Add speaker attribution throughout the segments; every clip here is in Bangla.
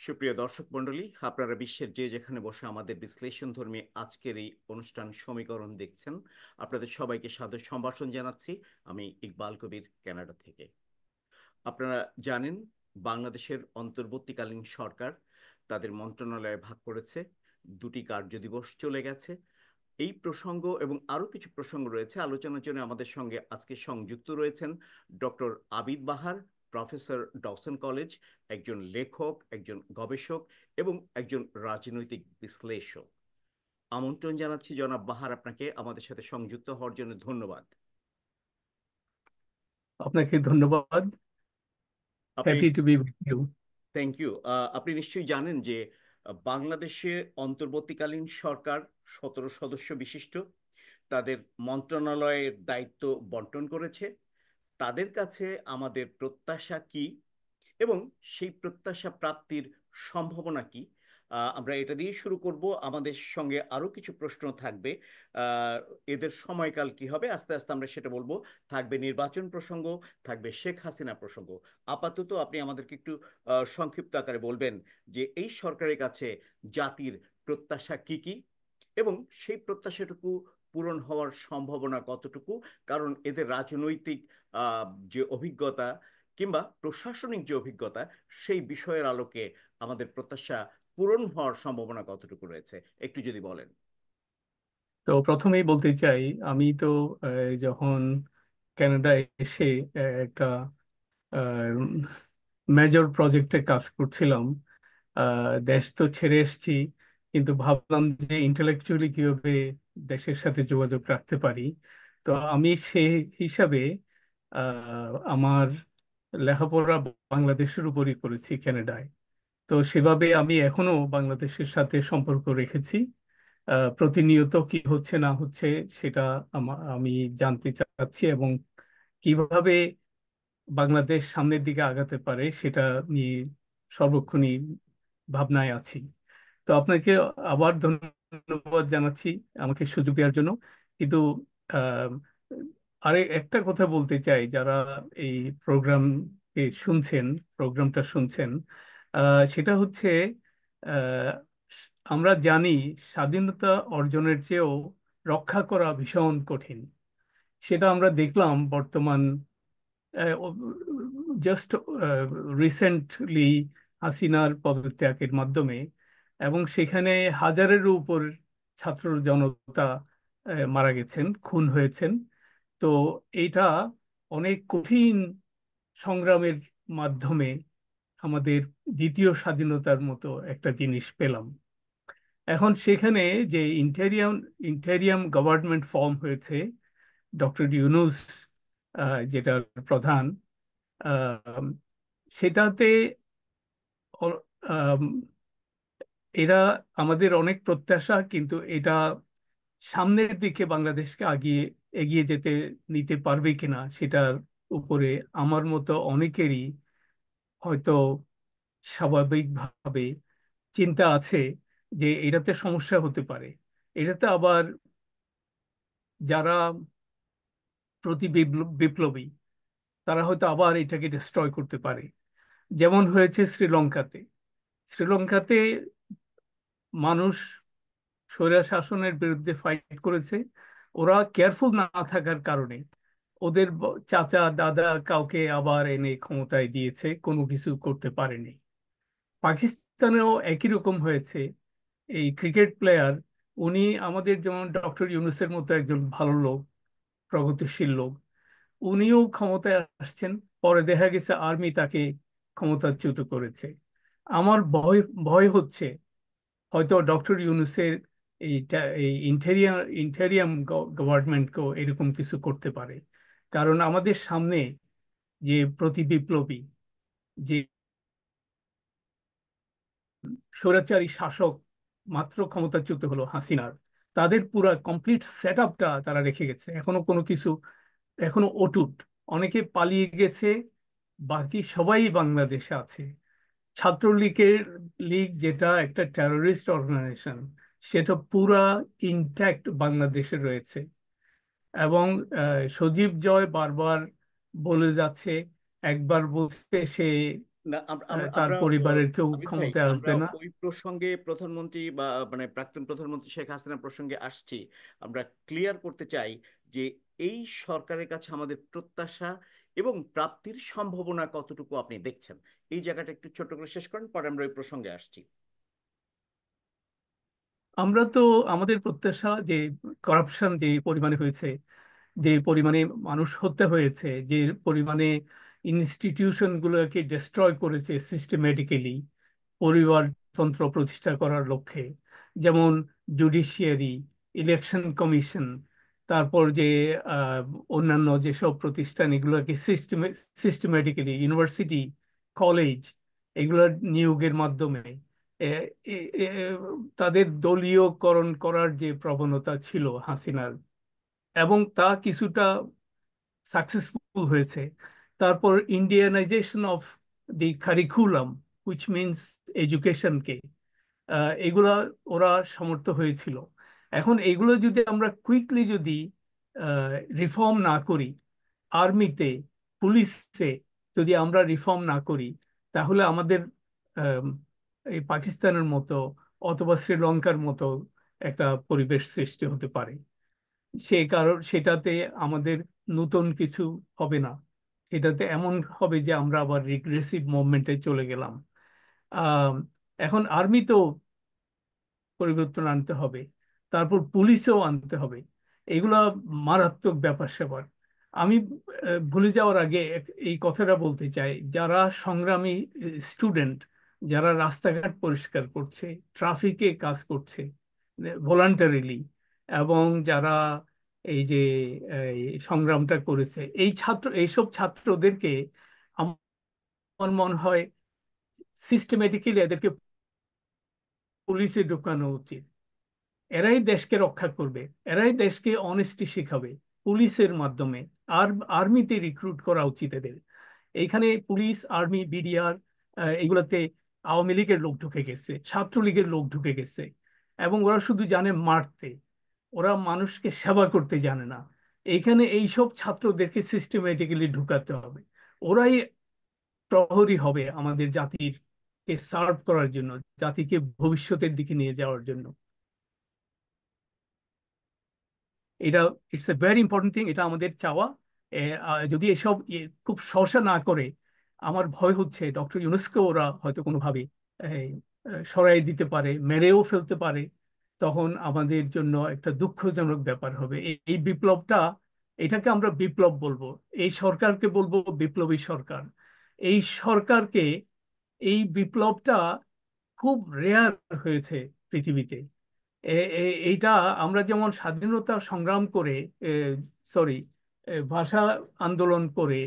Speaker 1: সুপ্রিয় দর্শক মণ্ডলী, আপনারা বিশ্বের যে যেখানে বসে আমাদের বিশ্লেষণধর্মী আজকের এই অনুষ্ঠান সমীকরণ দেখছেন, আপনাদের সবাইকে সাদর সম্ভাষণ জানাচ্ছি। আমি ইকবাল কবির, কানাডা থেকে। আপনারা জানেন, বাংলাদেশের অন্তর্বর্তীকালীন সরকার তাদের মন্ত্রণালয়ে ভাগ করেছে। দুটি কার্যদিবস চলে গেছে। এই প্রসঙ্গ এবং আরো কিছু প্রসঙ্গ রয়েছে আলোচনার জন্য আমাদের সঙ্গে আজকে সংযুক্ত রয়েছেন ডক্টর আবিদ বাহার, প্রফেসর ডসন কলেজ, একজন লেখক, একজন গবেষক এবং একজন রাজনৈতিক বিশ্লেষক। আমন্ত্রণ জানাচ্ছি জনাব বাহার, আপনাকে আমাদের সাথে সংযুক্ত হওয়ার জন্য ধন্যবাদ।
Speaker 2: আপনাকে ধন্যবাদ।
Speaker 1: আপনি
Speaker 2: happy to be with you.
Speaker 1: Thank you. আপনি নিশ্চয়ই জানেন যে বাংলাদেশে অন্তর্বর্তীকালীন সরকার 17 সদস্য বিশিষ্ট, তাদের মন্ত্রণালয়ের দায়িত্ব বন্টন করেছে। তাদের কাছে আমাদের প্রত্যাশা কি এবং সেই প্রত্যাশা প্রাপ্তির সম্ভাবনা কি, আমরা এটা দিয়ে শুরু করব। আমাদের সঙ্গে আরো কিছু প্রশ্ন থাকবে। আহ, এদের সময়কাল কি হবে, আস্তে আস্তে আমরা সেটা বলবো। থাকবে নির্বাচন প্রসঙ্গ, থাকবে শেখ হাসিনা প্রসঙ্গ। আপাতত আপনি আমাদেরকে একটু সংক্ষিপ্ত আকারে বলবেন যে এই সরকারের কাছে জাতির প্রত্যাশা কি কি এবং সেই প্রত্যাশাটুকু পূরণ হওয়ার সম্ভাবনা কতটুকু, কারণ এদের রাজনৈতিক যে অভিজ্ঞতা কিংবা প্রশাসনিক যে অভিজ্ঞতা, সেই বিষয়ের আলোকে আমাদের প্রত্যাশা পূরণ হওয়ার সম্ভাবনা কতটুকু রয়েছে, একটু যদি বলেন।
Speaker 2: তো প্রথমেই বলতে চাই, আমি তো যখন কানাডায় এসে একটা মেজর প্রজেক্টে কাজ করছিলাম। দেশ তো ছেড়ে এসেছি, কিন্তু ভাবলাম যে ইন্টেলেকচুয়ালি কিভাবে দেশের সাথে যোগাযোগ রাখতে পারি। তো আমি সে হিসাবে আমার লেখাপড়া বাংলাদেশের উপরই করেছি কানাডায়। তো সেভাবে আমি এখনো বাংলাদেশের সাথে সম্পর্ক রেখেছি। প্রতিনিয়ত কি হচ্ছে না হচ্ছে সেটা আমি জানতে চাচ্ছি, এবং কিভাবে বাংলাদেশ সামনের দিকে আগাতে পারে সেটা নিয়ে সর্বক্ষণই ভাবনায় আছি। তো আপনাকে আবার ধন্যবাদ জানাচ্ছি আমাকে সুযোগ দেওয়ার জন্য। কিন্তু আহ, আরে একটা কথা বলতে চাই, যারা এই শুনছেন প্রোগ্রামটা শুনছেন, সেটা হচ্ছে, আহ, আমরা জানি স্বাধীনতা অর্জনের চেয়েও রক্ষা করা ভীষণ কঠিন। সেটা আমরা দেখলাম বর্তমান, জাস্ট রিসেন্টলি হাসিনার পদত্যাগের মাধ্যমে। এবং সেখানে হাজারেরও উপর ছাত্র জনতা মারা গেছেন, খুন হয়েছেন। তো এইটা অনেক কঠিন সংগ্রামের মাধ্যমে আমাদের দ্বিতীয় স্বাধীনতার মতো একটা জিনিস পেলাম। এখন সেখানে যে ইন্টেরিয়াম গভর্নমেন্ট ফর্ম হয়েছে, ডক্টর ইউনূস যেটার প্রধান, আহ, সেটাতে অ- আম, এরা আমাদের অনেক প্রত্যাশা, কিন্তু এটা সামনের দিকে বাংলাদেশকে এগিয়ে যেতে নিতে পারবে কিনা সেটার উপরে আমার মতো অনেকেরই হয়তো স্বাভাবিকভাবে চিন্তা আছে যে এটাতে সমস্যা হতে পারে। এটাতে আবার যারা বিপ্লবী, তারা হয়তো আবার এটাকে ডিস্ট্রয় করতে পারে। যেমন হয়েছে শ্রীলঙ্কাতে। শ্রীলঙ্কাতে মানুষ স্বৈরা শাসনের বিরুদ্ধে ফাইট করেছে। ওরা কেয়ারফুল না থাকার কারণে ওদের চাচা দাদা কাউকে আবার এনে ক্ষমতায় দিয়েছে, কোনো কিছু করতে পারেনি। পাকিস্তানেও একই রকম হয়েছে। এই ক্রিকেট প্লেয়ার, উনি আমাদের যেমন ডক্টর ইউনূসের মতো একজন ভালো লোক, প্রগতিশীল লোক, উনিও ক্ষমতায় আসছেন, পরে দেখা গেছে আর্মি তাকে ক্ষমতাচ্যুত করেছে। আমার ভয় ভয় হচ্ছে হয়তো ডক্টর ইউনূসের এই ইন্টেরিয়াম গভর্নমেন্টকেও এরকম কিছু করতে পারে। কারণ আমাদের সামনে যে প্রতি বিপ্লবী, যে স্বৈরাচারী শাসক মাত্র ক্ষমতাচ্যুত হলো হাসিনার, তাদের পুরা কমপ্লিট সেট আপটা তারা রেখে গেছে, এখনো কোনো কিছু, এখনো অটুট। অনেকে পালিয়ে গেছে, বাকি সবাই বাংলাদেশে আছে। ছাত্রলীগের লীগ যেটা একটা টেররিস্ট অর্গানাইজেশন, সেটা পুরা ইনট্যাক্ট বাংলাদেশে রয়েছে। এবং সজীব জয় বারবার বলে যাচ্ছে, একবার বলছে সে
Speaker 1: না, আমরা আমরা
Speaker 2: তার
Speaker 1: আমরা
Speaker 2: পরিবারের কেউ
Speaker 1: আবিদ ভাই,
Speaker 2: ক্ষমতায়
Speaker 1: আমরা
Speaker 2: আসবে না।
Speaker 1: ওই প্রসঙ্গে প্রধানমন্ত্রী বা মানে প্রাক্তন প্রধানমন্ত্রী শেখ হাসিনা প্রসঙ্গে আসছি। আমরা ক্লিয়ার করতে চাই যে এই সরকারের কাছে আমাদের প্রত্যাশা এবং প্রাপ্তির সম্ভাবনা কতটুকু আপনি দেখছেন, এই জায়গাটা একটু ছোট করে শেষ করেন, পরে আমরা ওই প্রসঙ্গে আসছি।
Speaker 2: আমরা তো আমাদের প্রত্যাশা যে করাপশন যে পরিমাণে হয়েছে, যে পরিমাণে মানুষ হত্যা হয়েছে, যে পরিমাণে ইনস্টিটিউশন গুলোকে ডিস্ট্রয় করেছে সিস্টেমেটিক্যালি পরিবারতন্ত্র প্রতিষ্ঠা করার লক্ষ্যে, যেমন জুডিশিয়ারি, ইলেকশন কমিশন, তারপর যে আহ, অন্যান্য যেসব প্রতিষ্ঠান এগুলোকে সিস্টেমেটিক্যালি, ইউনিভার্সিটি, কলেজ, এগুলোর নিয়োগের মাধ্যমে এ- এ- এ- তাদের দলীয়করণ করার যে প্রবণতা ছিল হাসিনার, এবং তা কিছুটা সাকসেসফুল হয়েছে। তারপর Indianization of the curriculum, which means এডুকেশনকে, এগুলা ওরা সমর্থ হয়েছিল। এখন এগুলো যদি আমরা কুইকলি যদি রিফর্ম না করি, আর্মিতে, পুলিশে যদি আমরা রিফর্ম না করি, তাহলে আমাদের আম, এই পাকিস্তানের মতো অথবা শ্রীলঙ্কার মতো একটা পরিবেশ সৃষ্টি হতে পারে। সেই কারণ সেটাতে আমাদের নতুন কিছু হবে না, সেটাতে এমন হবে যে আমরা আবার রিগ্রেসিভ মুভমেন্টে চলে গেলাম। আহ এখন আর্মি তো পরিবর্তন আনতে হবে, তারপর পুলিশও আনতে হবে। এগুলা মারাত্মক ব্যাপার স্যাপার। আমি ভুলে যাওয়ার আগে এই কথাটা বলতে চাই, যারা সংগ্রামী স্টুডেন্ট, যারা রাস্তাঘাট পরিষ্কার করছে, ট্রাফিকে কাজ করছে ভলান্টারিলি, এবং যারা এই যে এই সংগ্রামটা করেছে, এইসব ছাত্রদেরকে আমার মনে হয় সিস্টেমেটিক্যালি এদেরকে পুলিশে ঢুকানো উচিত। এরাই দেশকে রক্ষা করবে, এরাই দেশকে অনেস্টি শিখাবে পুলিশের মাধ্যমে। আর আর্মিতে রিক্রুট করা উচিত এদের। এইখানে পুলিশ, আর্মি, বিডিআর, এগুলাতে আওয়ামী লীগের লোক ঢুকে গেছে, ছাত্রলীগের লোক ঢুকে গেছে, এবং ওরা শুধু জানে মারতে, ওরা মানুষকে সেবা করতে জানে না। এইখানে এইসব ছাত্রদেরকে সিস্টেমেটিক্যালি ঢুকাতে হবে। ওরাই প্রহরী হবে আমাদের জাতির কে সার্ভ করার জন্য, জাতিকে ভবিষ্যতের দিকে নিয়ে যাওয়ার জন্য। এটা it's a very important thing, এটা আমাদের চাওয়া। যদি এসব খুব সহসা না করে, আমার ভয় হচ্ছে ডক্টর ইউনুসকে ওরা হয়তো কোনোভাবে এই, সরাই দিতে পারে, মেরেও ফেলতে পারে। তখন আমাদের জন্য একটা দুঃখজনক ব্যাপার হবে। এই বিপ্লবটা, এটাকে আমরা বিপ্লব বলবো, এই সরকারকে বলবো বিপ্লবী সরকার। এই সরকারকে, এই বিপ্লবটা খুব রেয়ার হয়েছে পৃথিবীতে। এইটা আমরা যেমন স্বাধীনতা সংগ্রাম করে, সরি, ভাষা আন্দোলন করে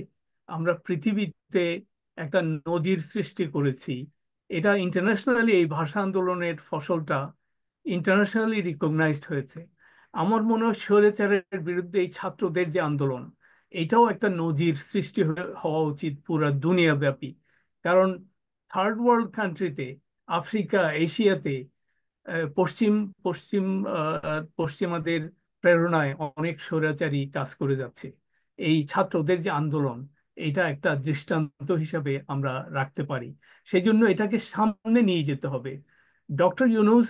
Speaker 2: আমরা পৃথিবীতে একটা নজির সৃষ্টি করেছি। এটা ইন্টারন্যাশনালি, এই ভাষা আন্দোলনের ফসলটা ইন্টারন্যাশনালি রিকগনাইজড হয়েছে। আমার মনে হয় স্বৈরাচারের বিরুদ্ধে এই ছাত্রদের যে আন্দোলন, এটাও একটা নজির সৃষ্টি হওয়া উচিত পুরা দুনিয়া ব্যাপী। কারণ থার্ড ওয়ার্ল্ড কান্ট্রিতে, আফ্রিকা, এশিয়াতে, পশ্চিম পশ্চিম পশ্চিমাদের প্রেরণায় অনেক স্বৈরাচারী কাজ করে যাচ্ছে। এই ছাত্রদের যে আন্দোলন, এটা একটা দৃষ্টান্ত হিসাবে আমরা রাখতে পারি। সেই জন্য এটাকে সামনে নিয়ে যেতে হবে। ডক্টর ইউনুস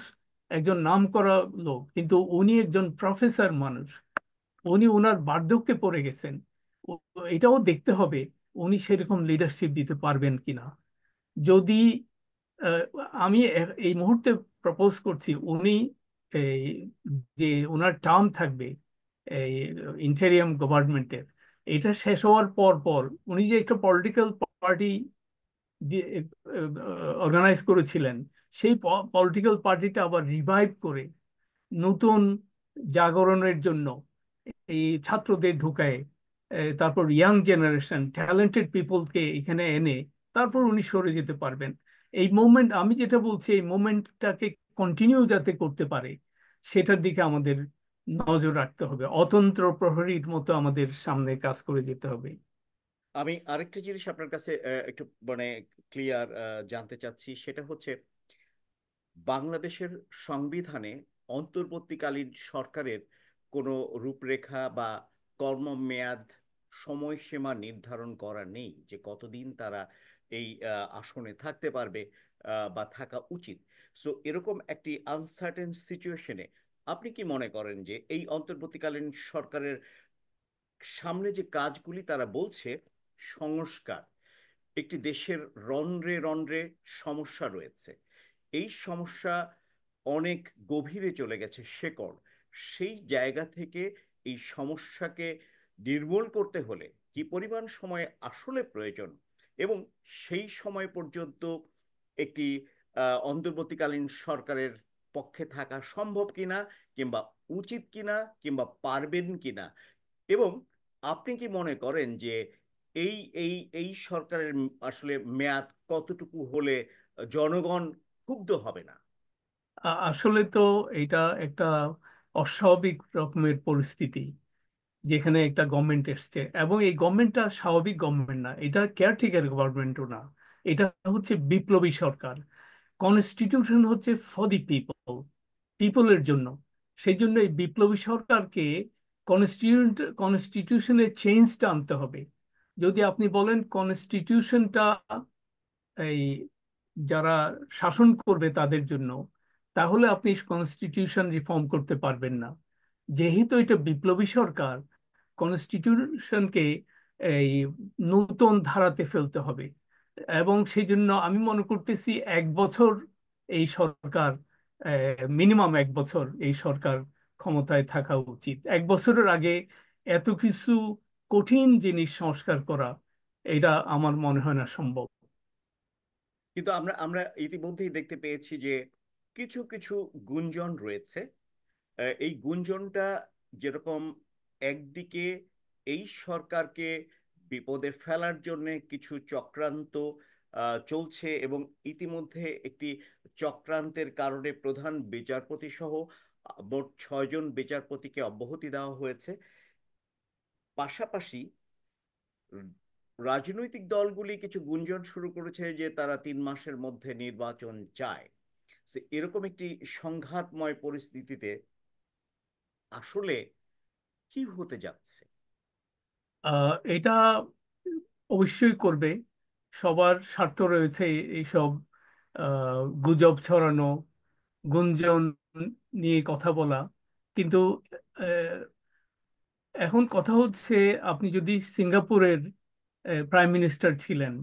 Speaker 2: একজন নামকরা লোক, কিন্তু উনি একজন প্রফেসর মানুষ, উনি ওনার বার্ধক্যে পড়ে গেছেন। এটাও দেখতে হবে উনি সেরকম লিডারশিপ দিতে পারবেন কিনা। যদি আহ, আমি এই মুহূর্তে প্রপোজ করছি উনি এই যে ওনার টার্ম থাকবে এই ইন্টেরিয়াম গভর্নমেন্টের, এটা শেষ হওয়ার পর পর উনি যে একটা পলিটিক্যাল পার্টি অর্গানাইজ করেছিলেন, সেই পলিটিক্যাল পার্টিটা আবার রিভাইভ করে নতুন জাগরণের জন্য এই ছাত্রদের ঢুকায়, তারপর ইয়াং জেনারেশন ট্যালেন্টেড পিপলকে এখানে এনে তারপর উনি সরে যেতে পারবেন। এই মুভমেন্ট, আমি যেটা বলছি, এই মুভমেন্টটাকে কন্টিনিউ যাতে করতে পারে, সেটার দিকে আমাদের নজর রাখতে হবে। অতন্ত্র প্রহরীর মতো আমাদের সামনে কাজ করে যেতে হবে।
Speaker 1: আমি আরেকটা জিনিস আপনার কাছে একটু মানে ক্লিয়ার জানতে চাচ্ছি, সেটা হচ্ছে বাংলাদেশের সংবিধানে অন্তর্বর্তীকালীন সরকারের কোনো রূপরেখা বা কর্মমেয়াদ সময়সীমা নির্ধারণ করা নেই যে কতদিন তারা এই আসনে থাকতে পারবে বা থাকা উচিত। সো এরকম একটি আনসার্টেন সিচুয়েশনে আপনি কি মনে করেন যে এই অন্তর্বর্তীকালীন সরকারের সামনে যে কাজগুলি তারা বলছে, সংস্কার, একটি দেশের রন্ধ্রে রন্ধ্রে সমস্যা রয়েছে, এই সমস্যা অনেক গভীরে চলে গেছে শেকড়, সেই জায়গা থেকে এই সমস্যাকে নির্মূল করতে হলে কি পরিমাণ সময় আসলে প্রয়োজন, এবং সেই সময় পর্যন্ত একটি অন্তর্বর্তীকালীন সরকারের পক্ষে থাকা সম্ভব কিনা, কিংবা উচিত কিনা, কিংবা পারবেন কিনা, এবং আপনি কি মনে করেন যে এই এই এই সরকারের আসলে মেয়াদ কতটুকু হলে জনগণ ক্ষুব্ধ হবে না?
Speaker 2: আসলে তো এটা একটা অস্বাভাবিক রকমের পরিস্থিতি, যেখানে একটা গভর্নমেন্ট এসছে এবং এই গভর্নমেন্টটা স্বাভাবিক গভর্নমেন্ট না, এটা কেয়ারটেকার গভর্নমেন্টও না, এটা হচ্ছে বিপ্লবী সরকার। কনস্টিটিউশন হচ্ছে ফর দি পিপল, পিপলের জন্য। সেই জন্য এই বিপ্লবী সরকারকে কনস্টিটিউশনের চেঞ্জটা আনতে হবে। যদি আপনি বলেন কনস্টিটিউশনটা এই যারা শাসন করবে তাদের জন্য, তাহলে আপনি কনস্টিটিউশন রিফর্ম করতে পারবেন না। যেহেতু এটা বিপ্লবী সরকার, কনস্টিটিউশনকে এই নতুন ধারাতে ফেলতে হবে। এবং সেই জন্য আমি মনে করতেছি 1 বছর এই সরকার, মিনিমাম 1 বছর এই সরকার ক্ষমতায় থাকা উচিত। 1 বছরের আগে এত কিছু কঠিন জিনিস সংস্কার করা, এটা আমার মনে হয় না সম্ভব।
Speaker 1: কিন্তু আমরা আমরা ইতিমধ্যেই দেখতে পেয়েছি যে কিছু কিছু গুঞ্জন রয়েছে। এই গুঞ্জনটা যেরকম একদিকে এই সরকারকে বিপদে ফেলার জন্য কিছু চক্রান্ত চলছে, এবং ইতিমধ্যে একটি চক্রান্তের কারণে প্রধান বিচারপতি সহ মোট 6 জন বিচারপতিকে অব্যাহতি দেওয়া হয়েছে। পাশাপাশি উম, রাজনৈতিক দলগুলি কিছু গুঞ্জন শুরু করেছে যে তারা 3 মাসের মধ্যে নির্বাচন চায়। এরকম একটি সংঘাতময় পরিস্থিতিতে আসলে কি হতে যাচ্ছে?
Speaker 2: এটা অবশ্যই করবে, সবার স্বার্থ রয়েছে এইসব গুজব ছড়ানো, গুঞ্জন নিয়ে কথা বলা। কিন্তু আহ, এখন কথা হচ্ছে, আপনি যদি সিঙ্গাপুরের প্রাইম মিনিস্টার ছিলেন,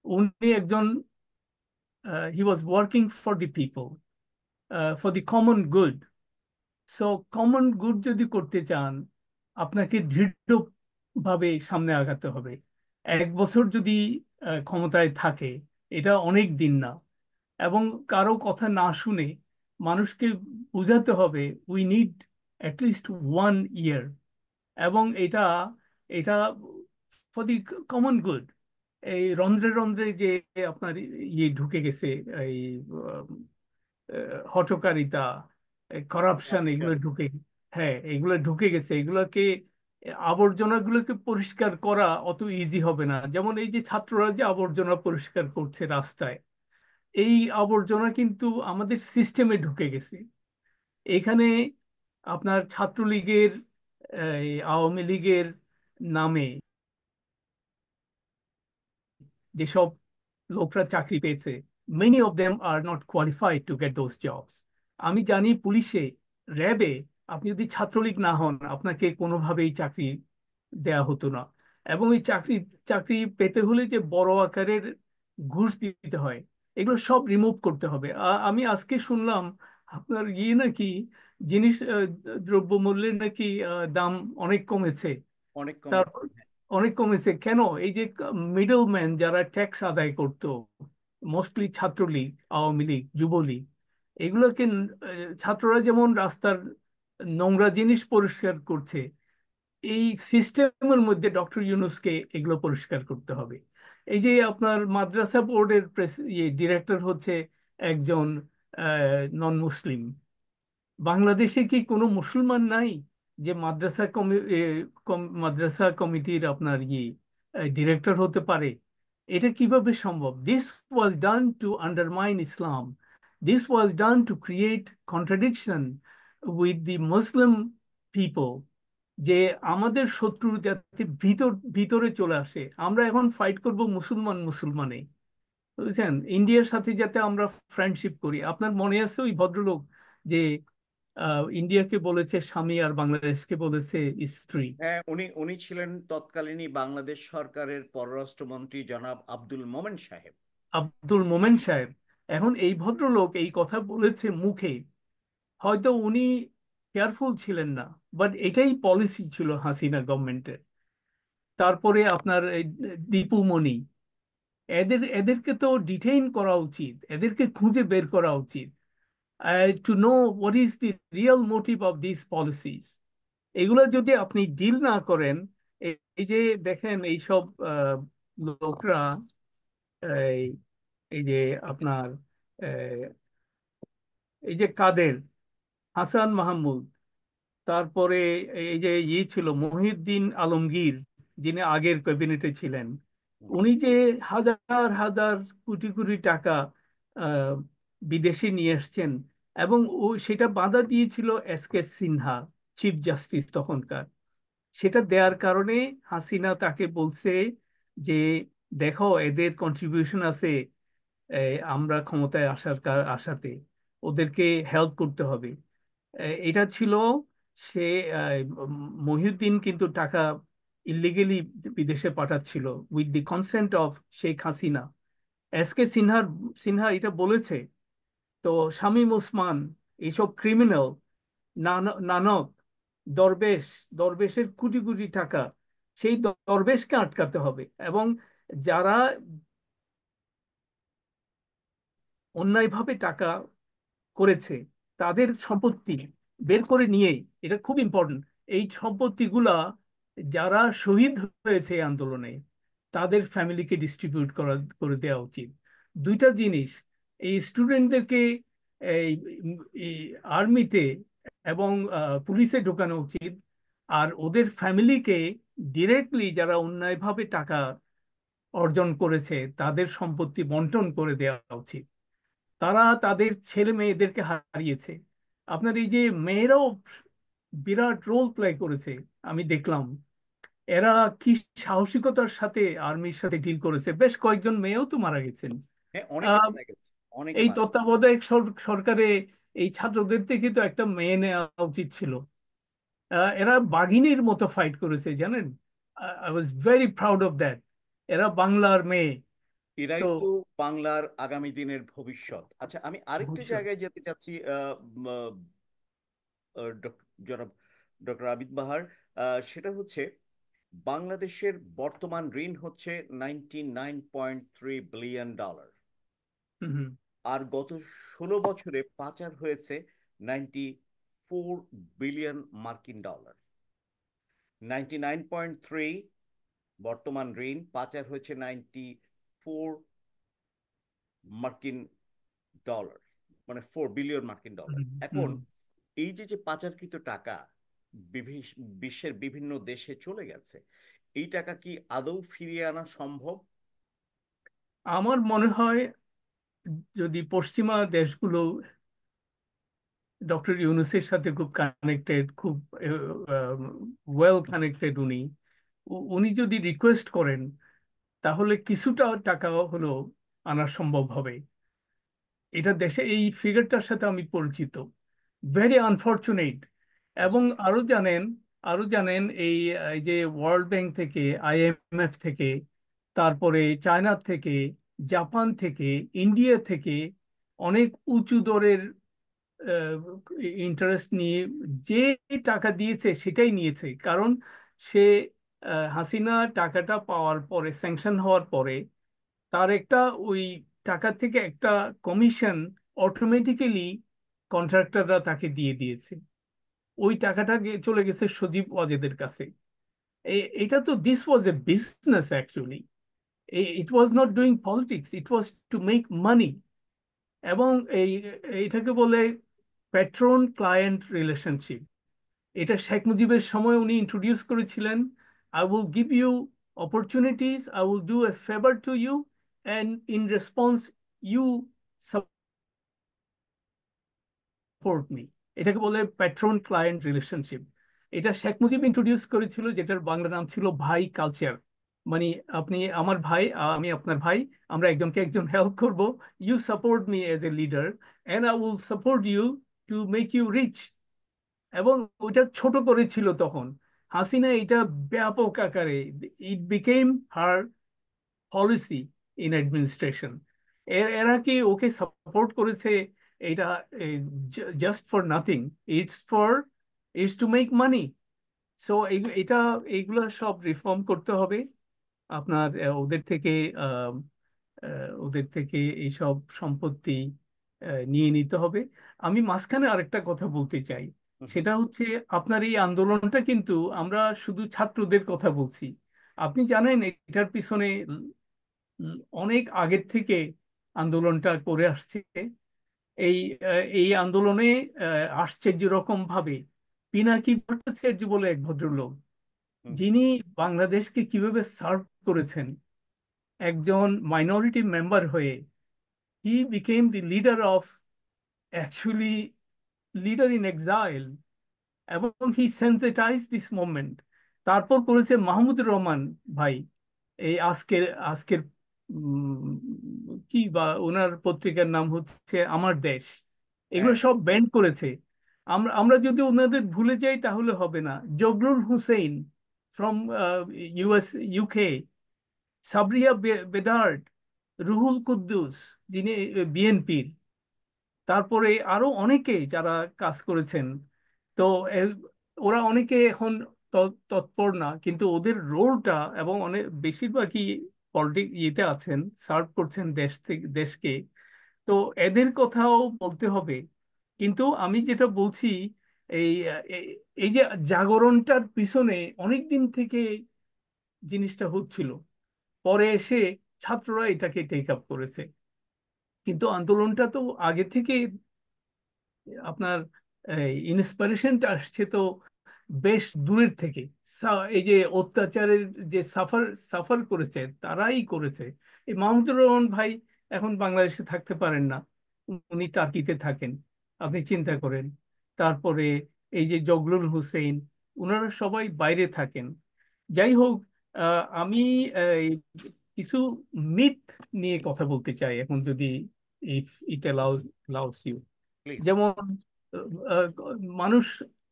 Speaker 2: উনি একজন, he was working for the people, for the common good. So common good যদি করতে চান, আপনাকে দৃঢ়ভাবে সামনে আগাতে হবে। 1 বছর যদি ক্ষমতায় থাকে, এটা অনেক দিন না। এবং কারো কথা না শুনে মানুষকে বুঝাতে হবে উই নিড অ্যাটলিস্ট 1 ইয়ার। এবং এটা এটা ফর দি কমন গুড। এই রন্ধ্রে রন্ধ্রে যে আপনার ইয়ে ঢুকে গেছে, এই হঠকারিতা, করাপশন, এগুলো
Speaker 1: Corruption।
Speaker 2: ঢুকে, হ্যাঁ এগুলো ঢুকে গেছে। এগুলোকে, আবর্জনাগুলোকে পরিষ্কার করা অত ইজি হবে না। যেমন এই যে ছাত্ররা যে আবর্জনা পরিষ্কার করছে রাস্তায়, এই আবর্জনা কিন্তু আমাদের সিস্টেমে ঢুকে গেছে। এখানে আপনার ছাত্রলীগের, আওয়ামী লীগের নামে যেসব লোকরা চাকরি পেয়েছে, many of them are not qualified to get those jobs. আমি জানি পুলিশে, র্যাবে, আপনি যদি ছাত্রলীগ না হন আপনাকে কোনোভাবেই চাকরি দেয়া হতো না। এবং এই চাকরি চাকরি পেতে হলে যে বড় আকারের ঘুষ দিতে হয়, এগুলো সব রিমুভ করতে হবে। আমি আজকে শুনলাম আপনার ইয়ে নাকি জিনিস, দ্রব্যমূল্যের নাকি দাম অনেক কমেছে।
Speaker 1: অনেক কমেছে।
Speaker 2: তারপর অনেক কমেছে কেন? এই যে মিডল ম্যান যারা ট্যাক্স আদায় করতো, মোস্টলি ছাত্রলীগ, আওয়ামী লীগ, যুবলীগ, এগুলোকে ছাত্ররা যেমন রাস্তার নোংরা জিনিস পরিষ্কার করছে, এই সিস্টেমের মধ্যে ডক্টর ইউনূসকে এগুলো পরিষ্কার করতে হবে। এই যে আপনার মাদ্রাসা বোর্ডের ডিরেক্টর হচ্ছে একজন নন মুসলিম। বাংলাদেশে কি কোনো মুসলমান নাই যে মাদ্রাসা কমিটির আপনার ডিরেক্টর হতে পারে? এটা কিভাবে সম্ভব? This was done to undermine Islam. This was done to create contradiction with the Muslim people, যে আমাদের শত্রু যাতে ভিতরে চলে আসে। আমরা এখন ফাইট করব মুসলমান মুসলমানে, বুঝছেন, ইন্ডিয়ার সাথে যাতে আমরা ফ্রেন্ডশিপ করি। আপনার মনে আছে ওই ভদ্রলোক যে ইন্ডিয়াকে বলেছে স্বামী আর বাংলাদেশকে বলেছে স্ত্রী?
Speaker 1: হ্যাঁ, উনি উনি ছিলেন তৎকালীনই বাংলাদেশ সরকারের পররাষ্ট্রমন্ত্রী জনাব আব্দুল মোমেন সাহেব।
Speaker 2: আব্দুল মোমেন সাহেব। এখন এই ভদ্রলোক এই কথা বলেছে মুখে, হয়তো উনি কেয়ারফুল ছিলেন না, বাট এটাই পলিসি ছিল হাসিনা গভর্নমেন্টের। তারপরে আপনার এই দীপু মনি, এদেরকে তো ডিটেইন করা উচিত, এদেরকে খুঁজে বের করা উচিত, to know what is the real motive of this policies. এগুলো যদি আপনি ডিল না করেন, এই যে দেখেন এইসব লোকরা, এই এই যে আপনার আহ, এই যে কাদের, হাসান মাহমুদ, তারপরে এই যে ছিল মহিউদ্দিন আলমগীর, যিনি আগের ক্যাবিনেটে ছিলেন, উনি যে হাজার হাজার কোটি কোটি টাকা আহ, বিদেশে নিয়ে এসছেন, এবং সেটা বাধা দিয়েছিল S K Sinha, chief justice তখনকার। সেটা দেওয়ার কারণে হাসিনা তাকে বলছে যে দেখো এদের কন্ট্রিবিউশন আছে, আমরা ক্ষমতায় আসাতে ওদেরকে হেল্প করতে হবে। এটা ছিল সে, মহিউদ্দিন কিন্তু টাকা ইলিগেলি বিদেশে পাঠাচ্ছিল with the consent of Sheikh Hasina. S K Sinha এটা বলেছে। তো শামীম ওসমান, এইসব ক্রিমিনাল, নানক, দরবেশ, দরবেশের কোটি কোটি টাকা, সেই দরবেশকে আটকাতে হবে। এবং যারা অন্যায়ভাবে টাকা করেছে তাদের সম্পত্তি বের করে নিয়েই, এটা খুব ইম্পর্টেন্ট, এই সম্পত্তিগুলা যারা শহীদ হয়েছে এই আন্দোলনে তাদের ফ্যামিলিকে ডিস্ট্রিবিউট করে দেওয়া উচিত। দুইটা জিনিস, এই স্টুডেন্টদেরকে এই আর্মিতে এবং পুলিশে ঢোকানো উচিত, আর ওদের ফ্যামিলিকে ডিরেক্টলি যারা অন্যায়ভাবে টাকা অর্জন করেছে তাদের সম্পত্তি বন্টন করে দেওয়া উচিত। তারা তাদের ছেলে মেয়েদেরকে হারিয়েছে। আপনার এই যে মেয়েরাও বিরাট রোল প্লে করেছে, আমি দেখলাম। এরা কি সাহসিকতার সাথে আর্মির সাথে ডিল করেছে, বেশ কয়েকজন মেয়েও তো মারা গেছেন।
Speaker 1: হ্যাঁ, অনেকে
Speaker 2: আহ,
Speaker 1: মারা গেছে, অনেকে
Speaker 2: এই
Speaker 1: মারা গেছে।
Speaker 2: তত্ত্বাবধায়ক সরকারে এই ছাত্রদের থেকে তো একটা মেয়ে নেওয়া উচিত ছিল। এরা বাঘিনীর মতো ফাইট করেছে, জানেন। I was very proud of that. এরা বাংলার মেয়ে।
Speaker 1: এরাই
Speaker 2: তো
Speaker 1: তো বাংলার আগামী দিনের ভবিষ্যৎ। আচ্ছা, আমি আরেকটি
Speaker 2: ভবিষ্যৎ।
Speaker 1: জায়গায় যেতে চাচ্ছি, জনাব ডক্টর আবিদ বাহার। সেটা হচ্ছে বাংলাদেশের বর্তমান ঋণ হচ্ছে 99.3 বিলিয়ন ডলার।
Speaker 2: হুম হুম
Speaker 1: আর গত 16 বছরে পাচার হয়েছে 94 বিলিয়ন মার্কিন ডলার। 99.3 বর্তমান ঋণ, পাচার হয়েছে 94 মার্কিন ডলার, মানে 4 বিলিয়ন মার্কিন ডলার।
Speaker 2: হুম
Speaker 1: এখন
Speaker 2: হুম।
Speaker 1: এই যে যে পাচারকৃত টাকা বিশ্বের বিভিন্ন দেশে চলে গেছে, এই টাকা কি আদৌ ফিরিয়ে আনা সম্ভব?
Speaker 2: আমার মনে হয় যদি পশ্চিমা দেশগুলো ডক্টর ইউনূসের সাথে খুব কানেক্টেড, খুব ওয়েল কানেক্টেড, উনি যদি রিকোয়েস্ট করেন তাহলে কিছুটা টাকা হলো আনা সম্ভব হবে। এটা দেশে এই ফিগারটার সাথে আমি পরিচিত, ভেরি আনফরচুনেট। এবং
Speaker 1: আসলে
Speaker 2: আরো জানেন এই এই যে ওয়ার্ল্ড ব্যাংক থেকে, আইএমএফ থেকে, তারপরে চায়না থেকে, জাপান থেকে, ইন্ডিয়া থেকে অনেক উঁচু দরের ইন্টারেস্ট নিয়ে যে টাকা দিয়েছে সেটাই নিয়েছে। কারণ সে, হাসিনা টাকাটা পাওয়ার পরে, স্যাংশন হওয়ার পরে, তার একটা ওই টাকা থেকে একটা কমিশন অটোমেটিক্যালি কন্ট্রাক্টররা তাকে দিয়ে দিয়েছে। ওই টাকাটা চলে গেছে সজীব ওয়াজেদের কাছে। এটা তো, this was A business actually. It was not doing politics, it was two make মানি। এবং এই এইটাকে বলে প্যাট্রন ক্লায়েন্ট রিলেশনশিপ। এটা শেখ মুজিবের সময় উনি ইন্ট্রোডিউস করেছিলেন। I will give you opportunities, I will do a favour to you, and in response you support me. এটাকে বলে প্যাট্রন ক্লায়েন্ট রিলেশনশিপ। এটা শেখ মুজিব ইন্ট্রোডিউস করেছিল, যেটার বাংলা নাম ছিল ভাই কালচার। মানে আপনি আমার ভাই, আমি আপনার ভাই, আমরা একজনকে একজন হেল্প করব। You support me as a leader and I will support you to make you rich. এবং ওইটা ছোট করেছিল তখন হাসিনা, এটা ব্যাপক আকারে it became her policy in administration. এরা কি ওকে সাপোর্ট করেছে? এটা just for nothing, it's for, it's to make money. So এটা, এইগুলো সব রিফর্ম করতে হবে। আপনার আহ, ওদের থেকে এইসব সম্পত্তি নিয়ে নিতে হবে। আমি মাঝখানে আরেকটা কথা বলতে চাই,
Speaker 1: হুম, হুম,
Speaker 2: সেটা হচ্ছে আপনার এই আন্দোলনটা কিন্তু আমরা শুধু ছাত্রদের কথা বলছি। আপনি জানেন এটার পিছনে অনেক আগের থেকে আন্দোলনটা করে আসছে। এই আন্দোলনে আশ্চর্য রকম ভাবে পিনাকি ভট্টাচার্য বলে এক ভদ্রলোক,
Speaker 1: হুম,
Speaker 2: যিনি বাংলাদেশকে কিভাবে সার্ভ করেছেন একজন মাইনরিটি মেম্বার হয়ে, he became the leader of, actually leader in exile, এবং হি সেন্সিটাইজ দিস মুভমেন্ট। তারপর করেছে মাহমুদুর রহমান ভাই, এই আজকের আজকের কি বা ওনার পত্রিকার নাম হচ্ছে আমার দেশ। এগুলো
Speaker 1: হ্যাঁ,
Speaker 2: সব ব্যান্ড করেছে। আমরা আমরা যদি ওনাদের ভুলে যাই তাহলে হবে না। Jagrul Hussain from US, UK, Sabria Bedard, Ruhul Quddus, যিনি বিএনপির, তারপরে আরো অনেকে যারা কাজ করেছেন। তো এ, ওরা অনেকে এখন তৎপর না, কিন্তু ওদের রোলটা, এবং অনেক বেশিরভাগই পলিটিক ইয়েতে আছেন, সার্ভ করছেন দেশ থেকে দেশকে। তো এদের কথাও বলতে হবে। কিন্তু আমি যেটা বলছি, এই এই এই যে জাগরণটার পিছনে অনেক দিন থেকে জিনিসটা হচ্ছিল, পরে এসে ছাত্ররা এটাকে টেক আপ করেছে। কিন্তু আন্দোলনটা তো আগে থেকে আপনার ইন্সপিরেশনটা আসছে তো বেশ দূরের থেকে। এই যে অত্যাচারের যে সাফার সাফার করেছে তারাই করেছে। এই মাহমুদুর রহমান ভাই এখন বাংলাদেশে থাকতে পারেন না, উনি টার্কিতে থাকেন, আপনি চিন্তা করেন। তারপরে এই যে জগলুল হুসেইন, ওনারা সবাই বাইরে থাকেন। যাই হোক, আমি কিছু মিথ নিয়ে কথা বলতে চাই এখন, যদি if it allows you.
Speaker 1: Please.
Speaker 2: যেমন আহ, মানুষ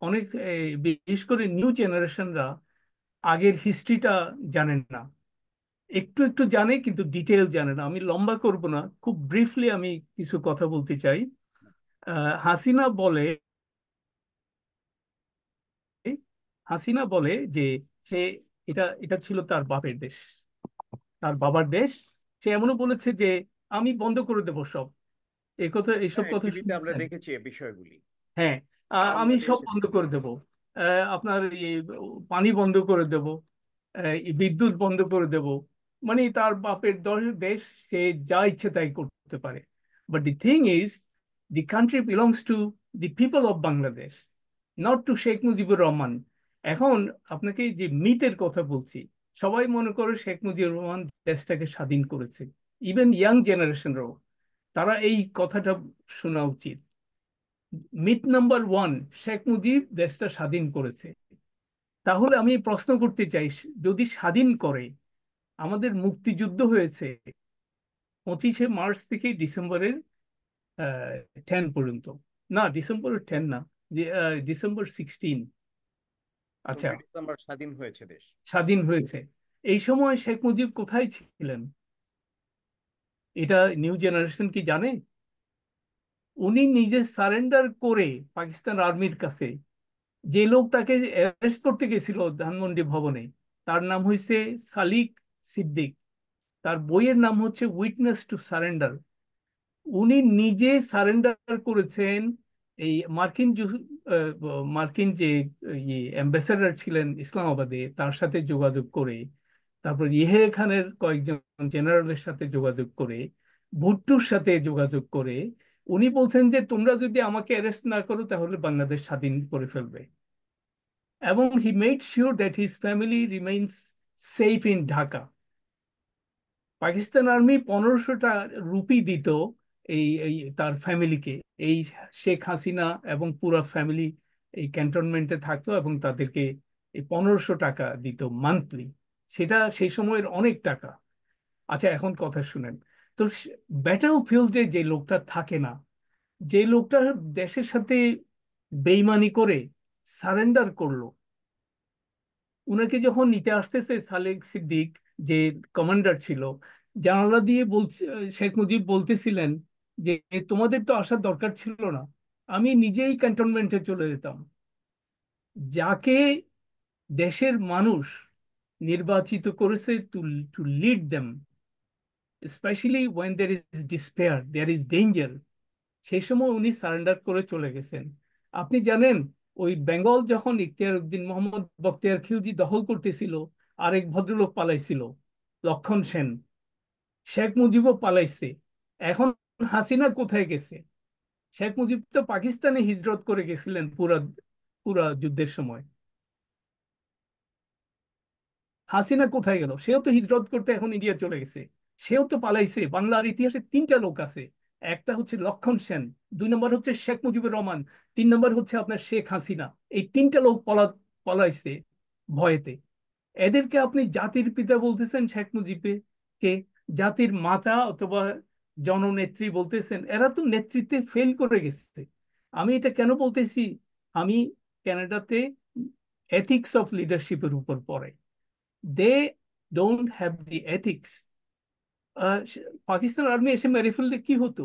Speaker 2: অনেক, বিশেষ করে নিউ জেনারেশনরা আগের হিস্ট্রিটা জানেন না, একটু একটু জানে কিন্তু ডিটেল জানে না। আমি লম্বা করব না, খুব ব্রিফলি আমি কিছু কথা বলতে চাই। হাসিনা বলে, হাসিনা বলে যে সে, এটা এটা ছিল তার বাপের দেশ, তার বাবার দেশ। সে এমনও বলেছে যে আমি বন্ধ করে দেবো সব, এই কথা, এইসব
Speaker 1: হ্যাঁ,
Speaker 2: কথা
Speaker 1: টিভিতে আমরা
Speaker 2: শুনেছেন?
Speaker 1: দেখেছি এই বিষয়গুলি।
Speaker 2: হ্যাঁ, আমি
Speaker 1: সংবাদে
Speaker 2: সব
Speaker 1: এসেছে।
Speaker 2: বন্ধ করে দেব। আপনার এই পানি বন্ধ করে দেব, এই বিদ্যুৎ বন্ধ করে দেব। মানে তার বাপের দেশ, সে যা ইচ্ছে তাই করতে পারে। But the thing is, the country belongs to the people of Bangladesh, not to Sheikh Mujibur Rahman. এখন আপনাকে যে মিথের কথা বলছি, সবাই মনে করে শেখ মুজিবুর রহমান দেশটাকে স্বাধীন করেছে। ইভেন ইয়াং জেনারেশনরাও, তারা এই কথাটা শোনা উচিত। Myth number one, Sheikh Mujib দেশটা স্বাধীন করেছে। তাহলে আমি প্রশ্ন করতে চাই, যদি স্বাধীন করে, আমাদের মুক্তিযুদ্ধ হয়েছে 25শে মার্চ থেকে ডিসেম্বরের 10 পর্যন্ত। না, ডিসেম্বরের 10 না, ডিসেম্বর 16। আচ্ছা,
Speaker 1: 15 ডিসেম্বর স্বাধীন হয়েছে দেশ।
Speaker 2: স্বাধীন হয়েছে। এই সময় শেখ মুজিব কোথায় ছিলেন? এটা নিউ জেনারেশন কি জানে? উনি নিজে সারেন্ডার করে পাকিস্তান আর্মির কাছে, যে লোক তাকে অ্যারেস্ট করতে গেছিল ধানমন্ডি ভবনে, তার নাম হয়েছে সালিক সিদ্দিক। তার বইয়ের নাম হচ্ছে উইটনেস টু সারেন্ডার। উনি নিজে সারেন্ডার করেছেন। এই মার্কিন যে অ্যাম্বাসেডর ছিলেন ইসলামাবাদে, তার সাথে যোগাযোগ করে, তারপর ইহে খানের কয়েকজন জেনারেলের সাথে যোগাযোগ করে, ভুট্টোর সাথে যোগাযোগ করে, উনি বলছেন যে তোমরা যদি আমাকে অ্যারেস্ট না করো তাহলে বাংলাদেশ স্বাধীন করে ফেলবে। এবং he made sure that his family remains safe in Dhaka. Pakistan army 1500টা রুপি দিত এই তার ফ্যামিলিকে। এই শেখ হাসিনা এবং পুরো ফ্যামিলি এই ক্যান্টনমেন্টে থাকতো এবং তাদেরকে এই 1500 টাকা দিত মান্থলি। সেটা সেই সময়ের অনেক টাকা। আচ্ছা, এখন কথা শুনেন। তো ব্যাটল ফিল্ডে যে লোকটা থাকে না, যে লোকটা দেশের সাথে বেইমানি করে সারেন্ডার করলো, উনাকে যখন নিতে আসতেছে সালেক সিদ্দিক, যে কমান্ডার ছিল, জানালা দিয়ে বলছে, শেখ মুজিব বলতেছিলেন যে তোমাদের তো আসার দরকার ছিল না, আমি নিজেই ক্যান্টনমেন্টে চলে যেতাম। যাকে দেশের মানুষ নির্বাচিত করেছে to to lead them, specially when there is despair, there is danger, সেই সময় উনি সারেন্ডার করে চলে গেছেন। আপনি জানেন, ওই বেঙ্গল যখন ইখতিয়ার উদ্দিন মোহাম্মদ বখতিয়ার খিলজি দখল করতেছিল, আরেক ভদ্রলোক পালাইছিল, লক্ষণ সেন। শেখ মুজিবও পালাইছে। এখন হাসিনা কোথায় গেছে? শেখ মুজিব তো পাকিস্তানে হিজরত করে গেছিলেন পুরা পুরা যুদ্ধের সময়। হাসিনা কোথায় গেল? সেও তো হিজরত করতে এখন ইন্ডিয়া চলে গেছে। সেও তো পালাইছে। বাংলার ইতিহাসে তিনটা লোক আছে। একটা হচ্ছে লক্ষণ সেন, দুই নম্বর হচ্ছে শেখ মুজিবুর রহমান, তিন নম্বর হচ্ছে আপনার শেখ হাসিনা। এই তিনটা লোক পলাইছে ভয়েতে। এদেরকে আপনি জাতির পিতা বলতেছেন, শেখ মুজিবকে কে জাতির মাতা অথবা জননেত্রী বলতেছেন। এরা তো নেতৃত্বে ফেল করে গেছে। আমি এটা কেন বলতেছি? আমি কানাডাতে এথিক্স অফ লিডারশিপের উপর পড়ে, they don't have the ethics. Pakistan army এসে মেরে ফেললে কি হতো?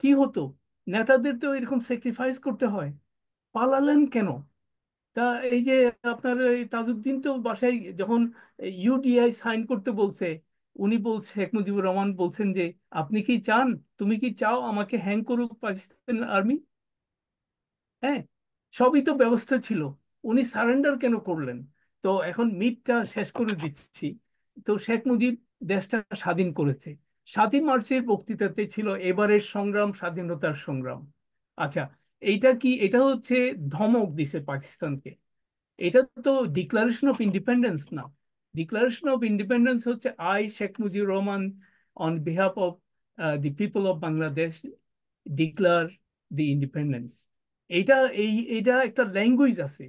Speaker 2: কি হতো? নেতাদের তো এরকম স্যাক্রিফাইস করতে হয়। পালালেন কেন? তা এই যে আপনার এই তাজউদ্দিন তো বাসায় যখন ইউডিআই সাইন করতে বলছে, উনি বলছে, শেখ মুজিবুর রহমান বলছেন যে আপনি কি চান, তুমি কি চাও আমাকে হ্যাং করুক পাকিস্তান আর্মি? হ্যাঁ, সবই তো ব্যবস্থা ছিল। উনি সারেন্ডার কেন করলেন? তো এখন মিথটা শেষ করে দিচ্ছি। তো শেখ মুজিব দেশটা স্বাধীন করেছে। 7ই মার্চের বক্তৃতাতে ছিল এবারের সংগ্রাম স্বাধীনতার সংগ্রাম। আচ্ছা, এইটা কি? এটা হচ্ছে ধমক দিছে পাকিস্তানকে। এটা তো ডিক্লারেশন অফ ইন্ডিপেন্ডেন্স না। ডিক্লারেশন অফ ইন্ডিপেন্ডেন্স হচ্ছে I Sheikh Mujibur Rahman on behalf of the people of Bangladesh declare the independence. এইটা এইটা একটা ল্যাঙ্গুয়েজ আছে।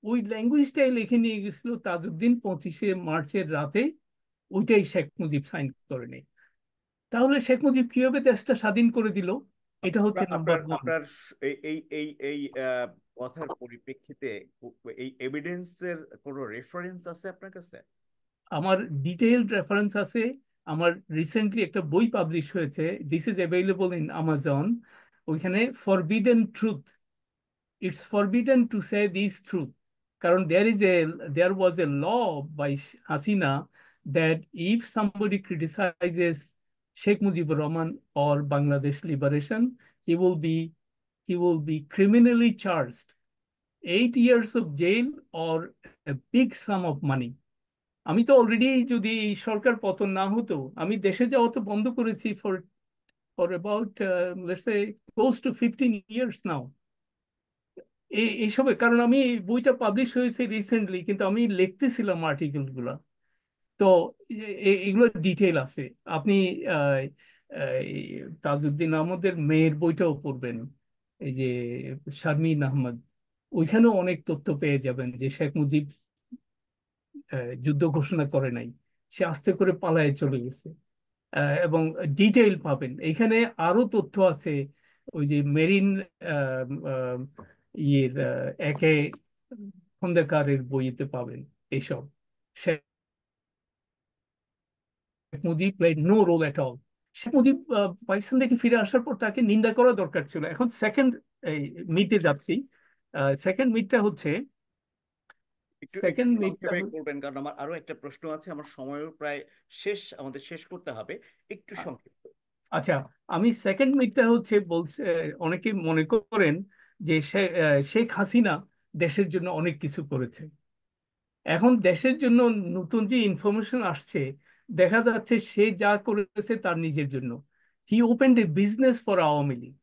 Speaker 2: ওই ল্যাঙ্গুয়েজটাই লিখে নিয়ে গেছিল তাজউদ্দিন 25শে মার্চের রাতে। ওইটাই শেখ মুজিব সাইন করে নেই। তাহলে শেখ মুজিব কিভাবে দেশটা স্বাধীন করে দিল? এটা হচ্ছে
Speaker 1: আপনার
Speaker 2: নাম্বার
Speaker 1: আপনার
Speaker 2: ওয়ান।
Speaker 1: আপনার এই এই এই এই কথার পরিপ্রেক্ষিতে এই এভিডেন্সের কোনো রেফারেন্স আছে আপনার কাছে?
Speaker 2: আমার ডিটেইলড রেফারেন্স আছে। আমার রিসেন্টলি একটা বই পাবলিশ হয়েছে, this is available in Amazon. ওইখানে forbidden truth, it's forbidden to say this truth. কারণ there was a law by Hasina that if somebody criticizes Sheikh Mujibur Rahman or Bangladesh liberation, he will be he will be criminally charged 8 years of jail or a big sum of money. আমি তো অলরেডি, যদি এই সরকার পতন না হতো, আমি দেশে যাওয়া তো বন্ধ করেছি for for about let's say close two 15 years নাও। এইসবের কারণ আমি, বইটা পাবলিশ হয়েছে রিসেন্টলি, কিন্তু আমি লিখতেছিলাম আর্টিকেল গুলা। তো এগুলো ডিটেল আছে। আপনি আহ, এই তাজউদ্দিন আহমদের মেয়ের বইটাও পড়বেন, এই যে শারমিন আহমদ। ওইখানেও অনেক তথ্য পেয়ে যাবেন যে শেখ মুজিব যুদ্ধ ঘোষণা করে নাই, সে আস্তে করে পালায়ে চলে গেছে। এবং ডিটেইল পাবেন এখানে। আরো তথ্য আছে, ওই যে মেরিন আহ, আহ, ইয়ের একে খন্দকারের বইতে পাবেন এইসব। Sheikh Mujib played no role at all. Sheikh Mujib Pakistan থেকে ফিরে আসার পর তাকে নিন্দা করা দরকার ছিল। এখন সেকেন্ড এই মিথে যাচ্ছি। সেকেন্ড মিথটা হচ্ছে,
Speaker 1: একটু একটু
Speaker 2: সেকেন্ড মিথটা
Speaker 1: সংক্ষেপে করবেন, কারণ আমার আরো একটা প্রশ্ন আছে, আমার সময়ও প্রায় শেষ, আমাদের শেষ করতে হবে। একটু সংক্ষিপ্ত।
Speaker 2: আচ্ছা, আমি সেকেন্ড মিথটা হচ্ছে বলছে, অনেকে মনে করেন যে শেখ হাসিনা দেশের জন্য অনেক কিছু করেছে। এখন দেশের জন্য নতুন যে ইনফরমেশন আসছে, দেখা যাচ্ছে সে যা করেছে তার নিজের জন্য। He opened a business for Awami League,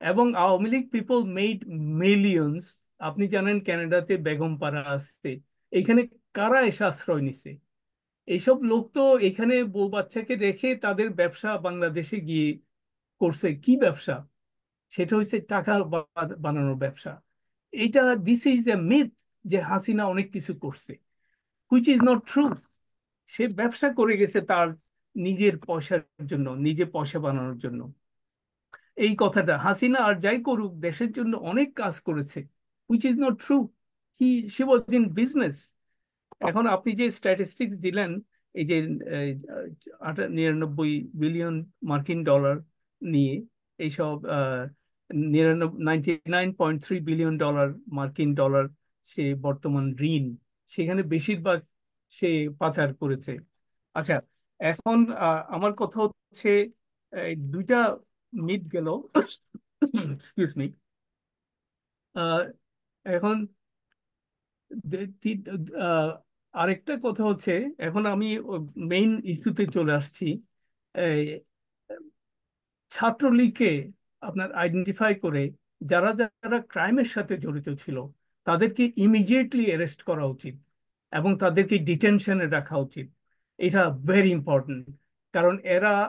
Speaker 2: এবং Awami League people made millions. আপনি জানেন কানাডাতে বেগম পাড়া আছে, এখানে কারা এসে আশ্রয় নিছে? এইসব লোক তো এখানে বউ বাচ্চাকে রেখে তাদের ব্যবসা বাংলাদেশে গিয়ে করছে। কি ব্যবসা? সেটা হচ্ছে টাকা বানানোর ব্যবসা। এইটা, দিস ইজ এ মিথ যে হাসিনা অনেক কিছু করছে। Which is not true. সে ব্যবসা করে গেছে তার নিজের পয়সার জন্য, নিজে পয়সা বানানোর জন্য। এই কথাটা হাসিনা আর যাই করুক দেশের জন্য অনেক কাজ করেছে, which is not true. She was in business. এখন আপনি যে স্ট্যাটিস্টিক্স দিলেন, এই যে 99 বিলিয়ন মার্কিন ডলার নিয়ে, এইসব 99.3 বিলিয়ন মার্কিন ডলার সে বর্তমান ঋণ, সেখানে বেশিরভাগ সে পাচার করেছে। আচ্ছা, এখন আমার কথা হচ্ছে, দুইটা মিথ গেল, এক্সকিউজ মি। এখন তি- আহ, আরেকটা কথা হচ্ছে, এখন আমি মেইন ইস্যুতে চলে আসছি। এই ছাত্রলীগকে আপনার আইডেন্টিফাই করে যারা যারা ক্রাইমের সাথে জড়িত ছিল তাদেরকে ইমিডিয়েটলি অ্যারেস্ট করা উচিত এবং তাদেরকে ডিটেনশনে রাখা উচিত। এটা ভেরি ইম্পর্টেন্ট। কারণ এরা,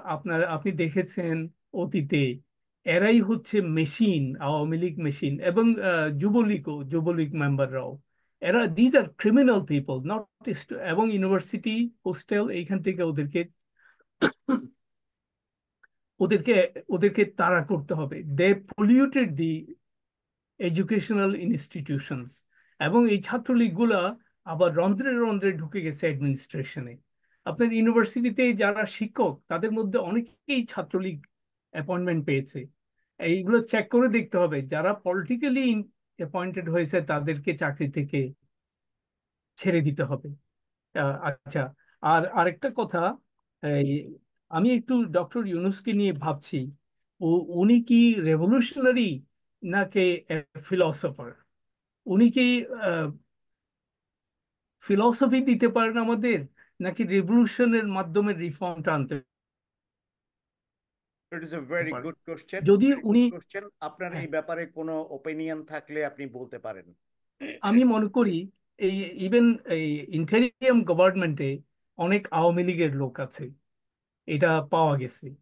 Speaker 2: আপনি দেখেছেন অতীতে, এরাই হচ্ছে মেশিন, আওয়ামী লীগ মেশিন, এবং যুবলীগ মেম্বাররাও, এরা these are criminal people not. এবং ইউনিভার্সিটি হোস্টেল এইখান থেকে ওদেরকে ওদেরকে ওদেরকে তাড়া করতে হবে। দে পলিউটেড দি এডুকেশনাল ইনস্টিটিউশনস। এবং এই ছাত্রলীগগুলা আবার রন্ধ্রে রন্ধ্রে ঢুকে গেছে অ্যাডমিনিস্ট্রেশনে। আপনার ইউনিভার্সিটিতে যারা শিক্ষক তাদের মধ্যে অনেকেই ছাত্রলীগ অ্যাপয়েন্টমেন্ট পেয়েছে। এইগুলো চেক করে দেখতে হবে, যারা পলিটিক্যালি অ্যাপয়েন্টেড হয়েছে তাদেরকে চাকরি থেকে ছেড়ে দিতে হবে। আচ্ছা, আর আরেকটা কথা, এই আমি একটু ডক্টর ইউনূসকে নিয়ে ভাবছি। ও, উনি কি রেভলিউশনারি নাকি ফিলসফার? উনি কি ফিলসফি দিতে পারেন আমাদের, নাকি রেভলিউশনের মাধ্যমে রিফর্মটা আনতে
Speaker 1: ইট ইজ এ ভেরি
Speaker 2: পারেন?
Speaker 1: গুড কোশ্চেন,
Speaker 2: যদি
Speaker 1: ভেরি গুড
Speaker 2: উনি,
Speaker 1: কোশ্চেন। আপনার
Speaker 2: হ্যাঁ,
Speaker 1: এই ব্যাপারে কোনো ওপিনিয়ন থাকলে আপনি বলতে পারেন।
Speaker 2: আমি মনে করি এই ইভেন এই ইন্টেরিয়াম গভর্নমেন্টে অনেক আওয়ামী লীগের লোক আছে, এটা পাওয়া গেছে।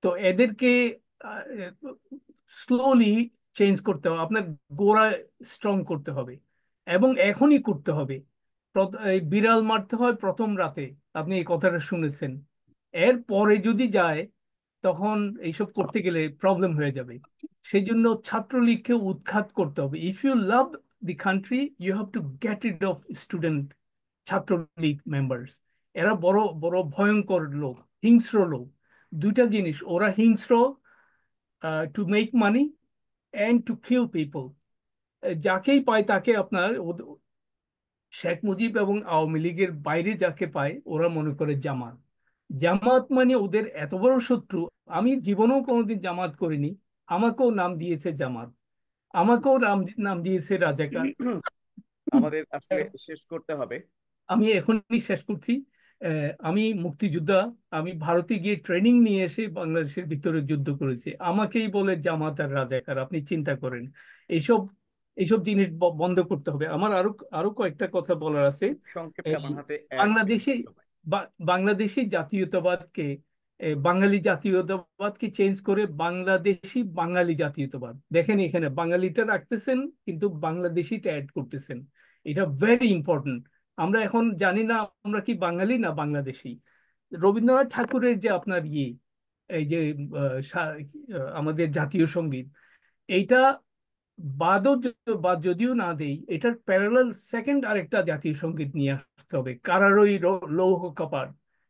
Speaker 2: তো এদেরকে স্লোলি চেঞ্জ করতে হবে, আপনার গোড়া স্ট্রং করতে হবে, এবং এখনই করতে হবে। এই বিড়াল মারতে হয় প্রথম রাতে, আপনি এই কথাটা শুনেছেন। এর পরে যদি যায় তখন এইসব করতে গেলে প্রবলেম হয়ে যাবে। সেই জন্য ছাত্রলীগকে উৎখাত করতে হবে। If you love the country, you have to get rid of student Chhatra League members. এরা বড় বড় ভয়ঙ্কর লোক, হিংস্র লোক। দুইটা জিনিস, ওরা হিংস্র two make money and to kill people. যাকেই পায় তাকে আপনার শেখ মুজিব এবং আওয়ামী লীগের বাইরে যাকে পায় ওরা মনে করে জামাত। জামাত মানে ওদের এত বড় শত্রু। আমি জীবনেও কোনোদিন জামাত করিনি, আমাকেও নাম দিয়েছে জামাত, আমাকেও নাম নাম দিয়েছে রাজাকার।
Speaker 1: আমাদের আসলে শেষ করতে হবে।
Speaker 2: আমি এখনই শেষ করছি। আমি মুক্তিযোদ্ধা। আমি ভারতে গিয়ে ট্রেনিং নিয়ে এসে বাংলাদেশের ভিতরে যুদ্ধ করেছি, আমাকেই বলে জামাত আর রাজাকার। আপনি চিন্তা করেন। এইসব এইসব জিনিস বন্ধ করতে হবে। আমার আরো আরো কয়েকটা কথা বলার আছে।
Speaker 1: খুব সংক্ষেপে,
Speaker 2: এই
Speaker 1: আমার হাতে 1 মিনিট
Speaker 2: বাংলাদেশে
Speaker 1: সময়।
Speaker 2: বাংলাদেশি জাতীয়তাবাদকে, বাঙালি জাতীয়তাবাদকে চেঞ্জ করে বাংলাদেশি বাঙালি জাতীয়তাবাদ, দেখেন এখানে বাঙালিটা রাখতেছেন কিন্তু বাংলাদেশিটা অ্যাড করতেছেন। এটা ভেরি ইম্পর্টেন্ট। আমরা এখন জানি না আমরা কি বাঙালি না বাংলাদেশি। রবীন্দ্রনাথ ঠাকুরের যে আপনার এই যে আমাদের জাতীয় সঙ্গীত, এইটা বা যদিও না দেই, এটার প্যারালাল সেকেন্ড আরেকটা জাতীয় সঙ্গীত নিয়ে আসতে হবে, কারারই লৌহ কপাট।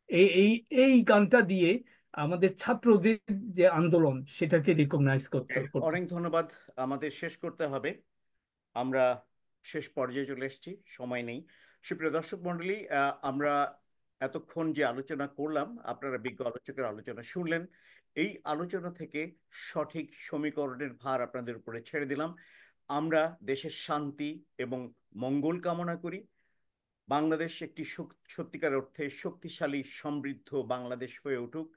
Speaker 2: এই এই এই গানটা দিয়ে আমাদের ছাত্রদের যে আন্দোলন সেটাকে রিকগনাইজ করতে
Speaker 1: ওকে,
Speaker 2: করতে
Speaker 1: অনেক ধন্যবাদ। আমাদের শেষ করতে হবে, আমরা শেষ পর্যায়ে চলে এসেছি, সময় নেই। সুপ্রিয় দর্শক মণ্ডলী, আমরা এতক্ষণ যে আলোচনা করলাম, আপনারা বিজ্ঞ আলোচকের আলোচনা শুনলেন। এই আলোচনা থেকে সঠিক সমীকরণের ভার আপনাদের উপরে ছেড়ে দিলাম। আমরা দেশের শান্তি এবং মঙ্গল কামনা করি। বাংলাদেশ একটি সত্যিকার অর্থে শক্তিশালী সমৃদ্ধ বাংলাদেশ হয়ে উঠুক।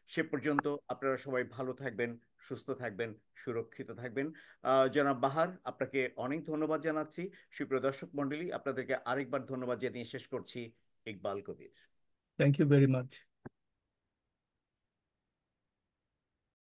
Speaker 1: সে পর্যন্ত আপনারা সবাই ভালো থাকবেন, সুস্থ থাকবেন, সুরক্ষিত থাকবেন। জনাব বাহার, আপনাকে অনেক ধন্যবাদ জানাচ্ছি। সুপ্রিয় দর্শক মণ্ডলী, আপনাদেরকে আরেকবার ধন্যবাদ জানিয়ে শেষ করছি। Iqbal Kabir.
Speaker 2: Thank you very much.